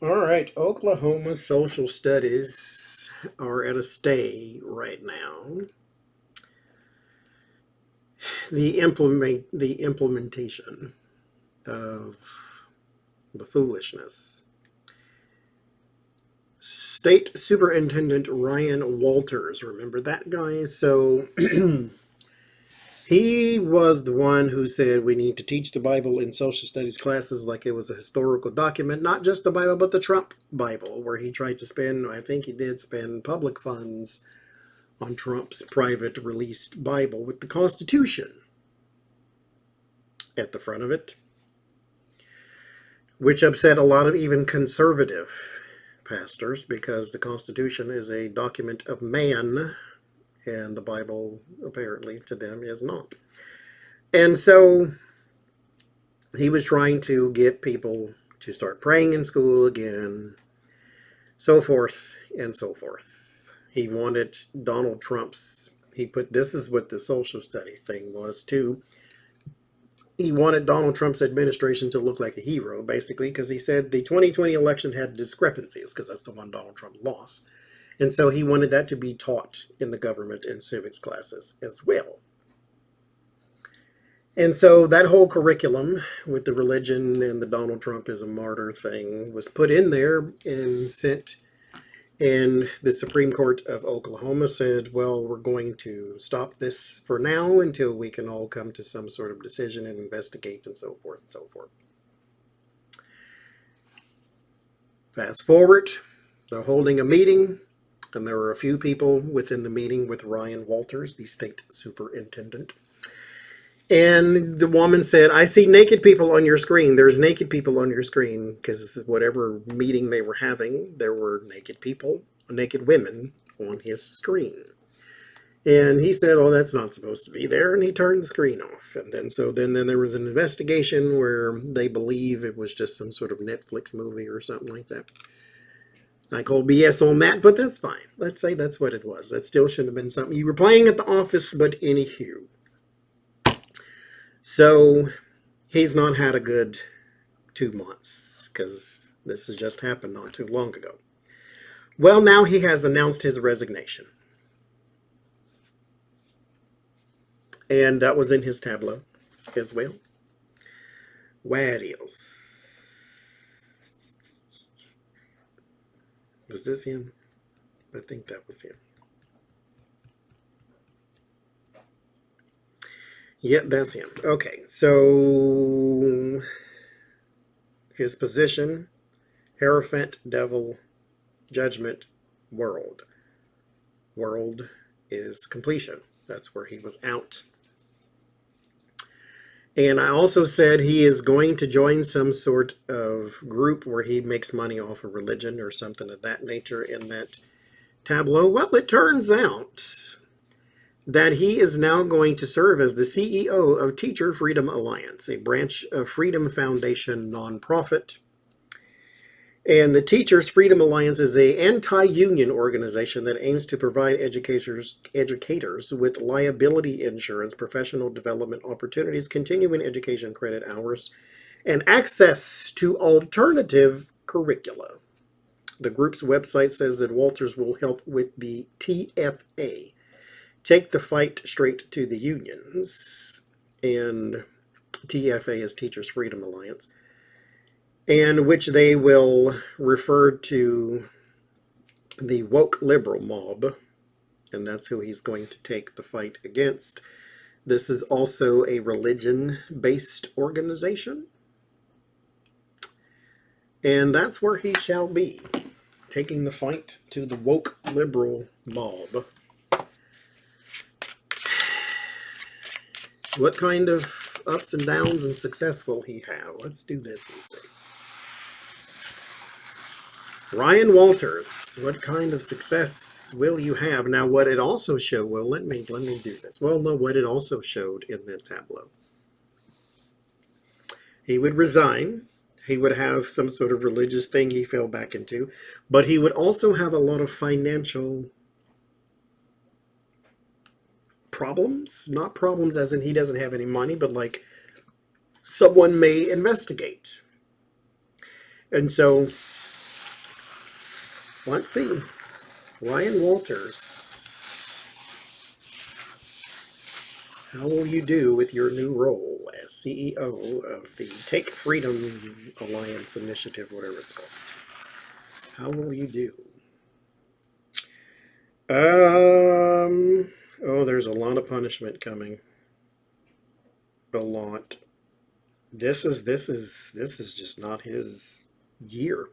All right, Oklahoma social studies are at a stay right now. The implementation of the foolishness. State Superintendent Ryan Walters, remember that guy? So he was the one who said we need to teach the Bible in social studies classes like it was a historical document, not just the Bible, but the Trump Bible, where he tried to spend, I think he did spend public funds on Trump's private released Bible with the Constitution at the front of it, which upset a lot of even conservative pastors because the Constitution is a document of man and the Bible apparently to them is not. And so he was trying to get people to start praying in school again, so forth and so forth. He wanted Donald Trump's, he put, this is what the social study thing was too. He wanted Donald Trump's administration to look like a hero, basically, because he said the 2020 election had discrepancies, because that's the one Donald Trump lost. And so he wanted that to be taught in the government and civics classes as well. And so that whole curriculum with the religion and the Donald Trump is a martyr thing was put in there and sent. And the Supreme Court of Oklahoma said, well, we're going to stop this for now until we can all come to some sort of decision and investigate and so forth and so forth. Fast forward, they're holding a meeting, and there were a few people within the meeting with Ryan Walters, the state superintendent. And the woman said, I see naked people on your screen. There's naked people on your screen, because whatever meeting they were having, there were naked people, naked women on his screen. And he said, oh, that's not supposed to be there. And he turned the screen off. And then there was an investigation where they believe it was just some sort of Netflix movie or something like that. I call BS on that, but that's fine. Let's say that's what it was. That still shouldn't have been something you were playing at the office, but anywho. So he's not had a good 2 months because this has just happened not too long ago. Well, now he has announced his resignation. And that was in his tableau as well. Where it is. Was this him? I think that was him. Yep, that's him. Okay, so his position, Hierophant, Devil, Judgment, World. World is completion. That's where he was out. And I also said he is going to join some sort of group where he makes money off of religion or something of that nature in that tableau. Well, it turns out that he is now going to serve as the CEO of Teacher Freedom Alliance, a branch of Freedom Foundation nonprofit. And the Teachers Freedom Alliance is an anti-union organization that aims to provide educators with liability insurance, professional development opportunities, continuing education credit hours, and access to alternative curricula. The group's website says that Walters will help with the TFA, take the fight straight to the unions, and TFA is Teachers Freedom Alliance, and which they will refer to the woke liberal mob, and that's who he's going to take the fight against. This is also a religion-based organization, and that's where he shall be, taking the fight to the woke liberal mob. What kind of ups and downs and success will he have? Let's do this and see. Ryan Walters, what kind of success will you have? Now, what it also showed, well, let me do this. Well, no, what it also showed in that tableau. He would resign. He would have some sort of religious thing he fell back into, but he would also have a lot of financial problems. Not problems as in he doesn't have any money, but like someone may investigate. And so Let's see. Ryan Walters, how will you do with your new role as CEO of the Take Freedom Alliance Initiative, whatever it's called? How will you do? Oh, there's a lot of punishment coming. A lot. This is just not his year.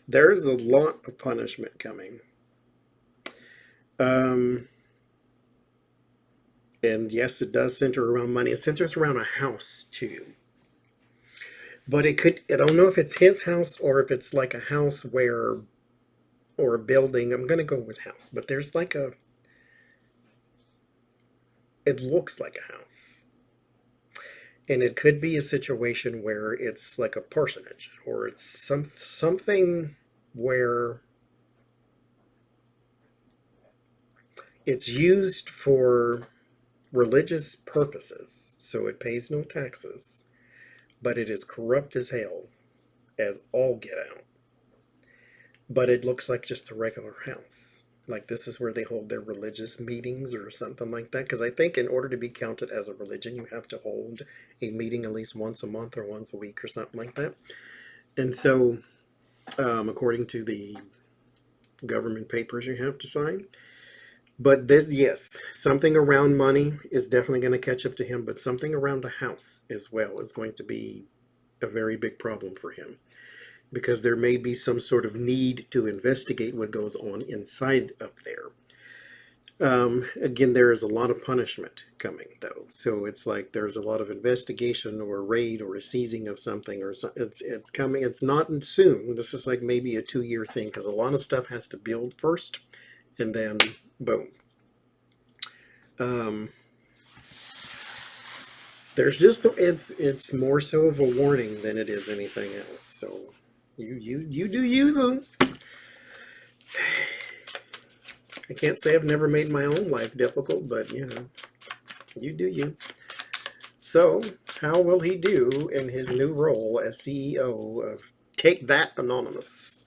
There's a lot of punishment coming. Um, and yes, it does center around money. It centers around a house too. But it could, I don't know if it's his house or if it's like a house where, or a building. I'm going to go with house, but there's like a, it looks like a house. And it could be a situation where it's like a parsonage or it's something where it's used for religious purposes, so it pays no taxes, but it is corrupt as hell, as all get out. But it looks like just a regular house. Like this is where they hold their religious meetings or something like that. Because I think in order to be counted as a religion, you have to hold a meeting at least once a month or once a week or something like that. And so, according to the government papers you have to sign. But this, yes, something around money is definitely going to catch up to him, but something around the house as well is going to be a very big problem for him because there may be some sort of need to investigate what goes on inside of there. Again, there is a lot of punishment coming, though. So it's like there's a lot of investigation or a raid or a seizing of something, or it's coming. It's not soon. This is like maybe a 2-year thing because a lot of stuff has to build first, and then boom. Um, there's just it's more so of a warning than it is anything else. So you do you though. I can't say I've never made my own life difficult, but you know, you do you. So, how will he do in his new role as CEO of Take That Anonymous?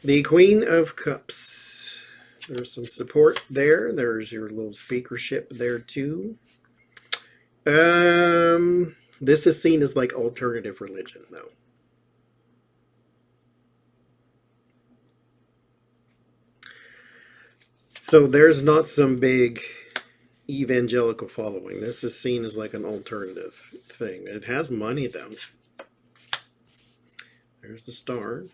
The Queen of Cups. There's some support there. There's your little speakership there too. This is seen as like alternative religion though. So there's not some big evangelical following. This is seen as like an alternative thing. It has money though. There's the star.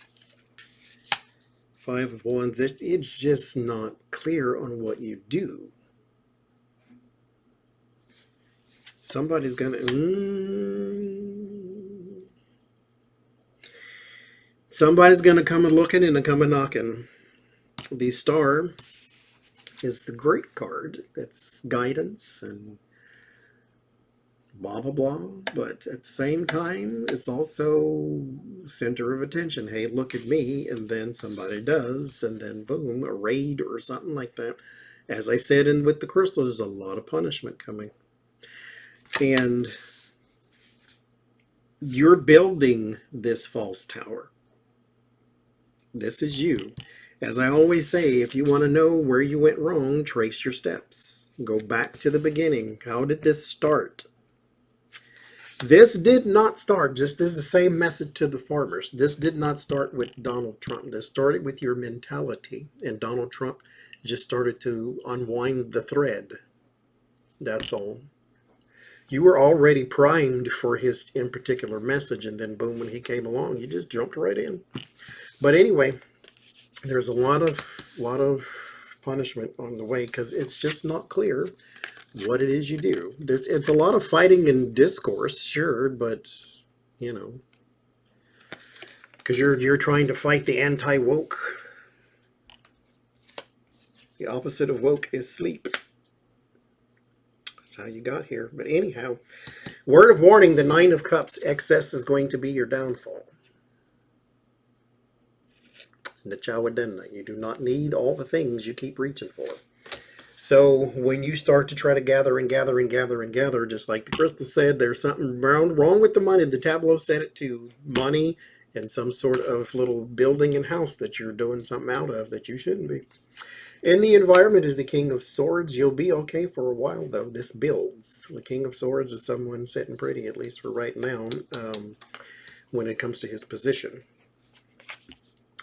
5 of Wands. It's just not clear on what you do. Somebody's gonna. Somebody's gonna come and looking and come and knocking. The star is the great card. It's guidance and blah blah blah, but at the same time it's also center of attention. Hey, look at me, and then somebody does, and then boom, a raid or something like that. As I said, and with the crystal, there's a lot of punishment coming, and you're building this false tower. This is you. As I always say, if you want to know where you went wrong, trace your steps. Go back to the beginning. How did this start? This did not start, just this is the same message to the farmers. This did not start with Donald Trump. This started with your mentality. And Donald Trump just started to unwind the thread. That's all. You were already primed for his in particular message, and then boom, when he came along, you just jumped right in. But anyway, there's a lot of punishment on the way because it's just not clear what it is you do. It's a lot of fighting and discourse, sure, but you know, because you're trying to fight the anti-woke. The opposite of woke is sleep. That's how you got here. But anyhow, word of warning: the 9 of Cups, excess is going to be your downfall. You do not need all the things you keep reaching for. So when you start to try to gather and gather and gather and gather, just like the crystal said, there's something wrong with the money. The tableau said it too. Money in some sort of little building and house that you're doing something out of that you shouldn't be. And the environment is the King of Swords. You'll be okay for a while, though. This builds. The King of Swords is someone sitting pretty, at least for right now, when it comes to his position.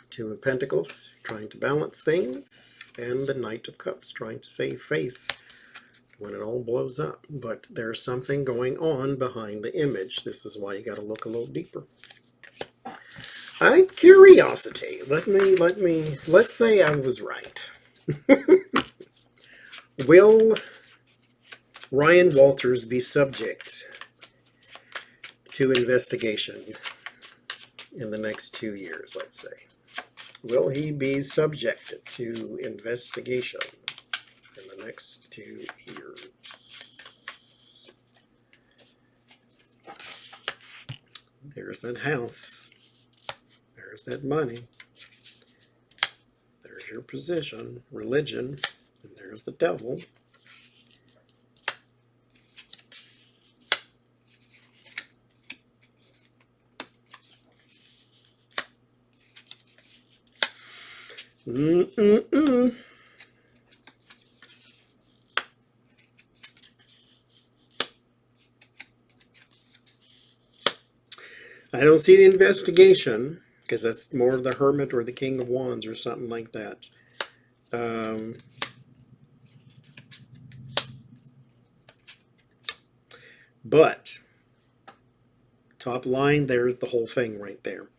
Two of Pentacles, trying to balance things, and the Knight of Cups, trying to save face when it all blows up. But there's something going on behind the image. This is why you got to look a little deeper. Curiosity. Let's say I was right. Will Ryan Walters be subject to investigation in the next 2 years, let's say? Will he be subjected to investigation in the next 2 years? There's that house. There's that money. There's your position, religion, and there's the devil. I don't see the investigation, because that's more the Hermit or the King of Wands or something like that. But top line, there's the whole thing right there.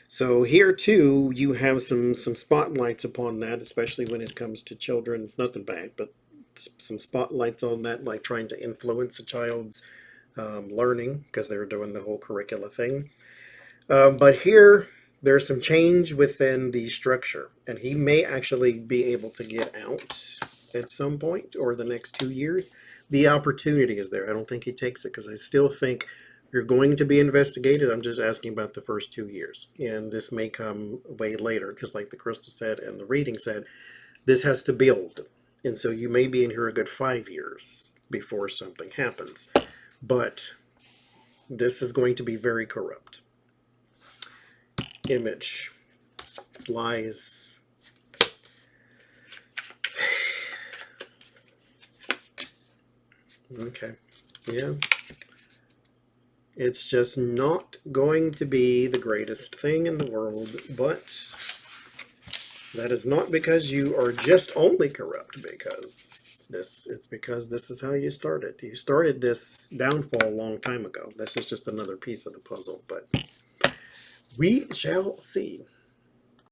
So here too, you have some spotlights upon that, especially when it comes to children. It's nothing bad, but some spotlights on that, like trying to influence a child's learning, because they're doing the whole curricula thing. But here, there's some change within the structure, and he may actually be able to get out at some point, or the next 2 years. The opportunity is there. I don't think he takes it, because I still think you're going to be investigated. I'm just asking about the first 2 years, and this may come way later, because like the crystal said and the reading said, this has to build, and so you may be in here a good 5 years before something happens, but this is going to be very corrupt. Image, lies. Okay, yeah. It's just not going to be the greatest thing in the world, but that is not because you are just only corrupt, because it's because this is how you started. You started this downfall a long time ago. This is just another piece of the puzzle, but we shall see.